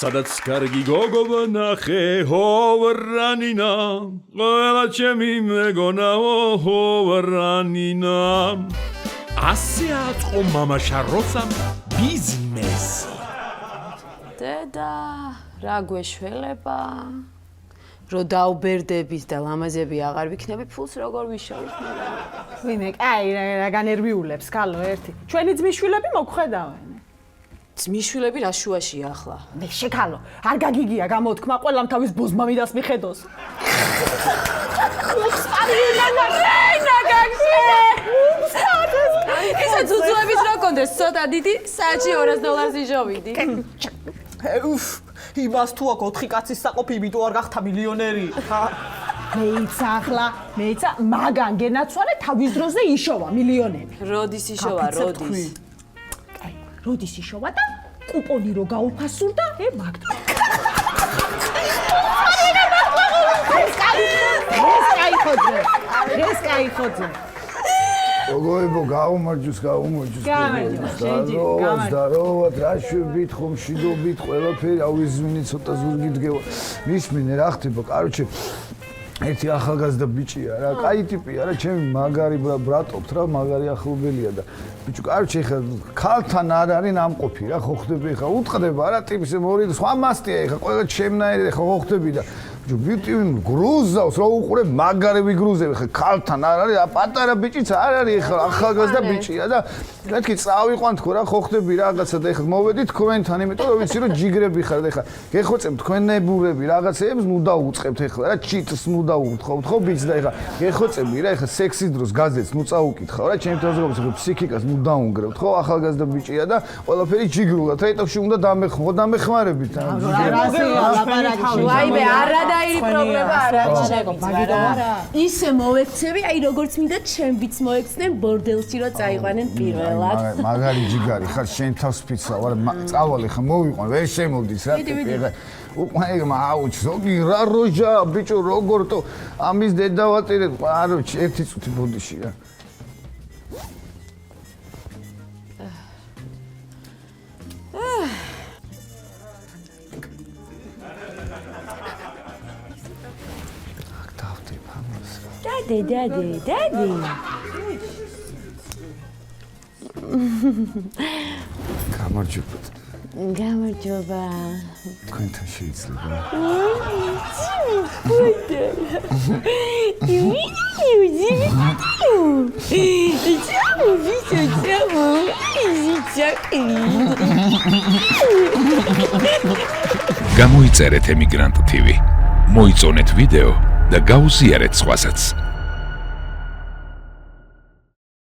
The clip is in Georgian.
სადაც კარგი გოგო ვნახე ჰოვრანინა ყველა ჩემი მეგონაო ჰოვრანინა ასე აწყო მამაშა როცა ბიზნესი დედა რა გვეშველება რო დაუბერდების და ლამაზები აღარ ვიქნები ფულს როგორ ვიშოვით ვინე კაი რა განერვიულებს კალო ერთი ჩვენი ძმისშვილები მოგხედავენ ძმისშვილები რა შუაშია ახლა მე შეკალო არ გაგიგია გამოთქმა ყველამ თავის ბოზმამიდას მიხედოს ისა ძუძუების რო კონდეს ცოტა დიდი საათში $200 იშოვიდი უფ იმას თუ აქ 4 კაცის საყოფი იმიტომ არ გახთა მილიონერი მეიც ახლა მეცა მაგან გენაცვალე თავის დროზე იშოვა მილიონები როდის იშოვა როდის კაი როდის იშოვა და კუპონი რო გაუფასურდა მაგ ეს კაი ხოძე გოგოებო გაუმარჯოს ზდაროვად რა შვებით ხომშიდობით ყველაფერი ავიზმინი ცოტა ზურგი დგევა მისმინე რა ხდება კაროჩე ერთი ახალგაზრდა ბიჭია რა კაი ტიპია რა ჩემი მაგარი ბრატობთ რა მაგარი ახლობელია და ბიჭო კაროჩე ხა ქალთან არ არის ნამყოფი რა ხო ხდები ხა უტყდება რა ტიპის მორი სხვა მასტია ხა ყველა ჩემნაირი ხა ხო ხდები და ვიტივინ გრუზავს რა უყურე მაგარი ვიგრუზები ხა ქალთან არ არის რა პატარა ბიჭიც არ არის ხა ახალგაზრდა ბიჭია და მეთქი წავიყვან თქო რა ხო ხდები რაღაცა და ხა მოვედი თქვენთან იმიტომ რომ ვიცი რომ ჯიგრები ხარ და ხა გეხოცებ თქვენებურები რაღაცეებს ნუ დაუწყებთ ხა რა ჩიტს ნუ დაუთხობთ ხო ბიჭს და ხა გეხოცები რა ხა სექსის დროს გაზეთს ნუ წაუკითხავ რა ჩემ თავზეობის ფსიქიკას ნუ დაუნგრევთ ხო ახალგაზრდა ბიჭია და ყველაფერი ჯიგრულად რა ეტოქში უნდა დამეხმარებით ვაიმე არადაირი პრობლემა არ არის ისე მოვექცევი აი როგორც მინდა ჩემბიც მოექცნენ ბორდელში რომ წაიყვანენ პირველად მაგარი ჯიგარი ხარ შენ თავს ფიცავ არა წავალე ხა მოვიყვან ვერ შემოვდის რა უკმაი მაუჩ ზოგი რა როჟა ბიჭო როგორ თო ამის დედავატირე აროჩი ერთი წუთი ბოდიში რა Daddy. გამარჯობა. თქვენთან შეიძლება. გამოიწერეთ ემიგრანტ TV. მოიწონეთ ვიდეო და გაუზიარეთ სხვასაც.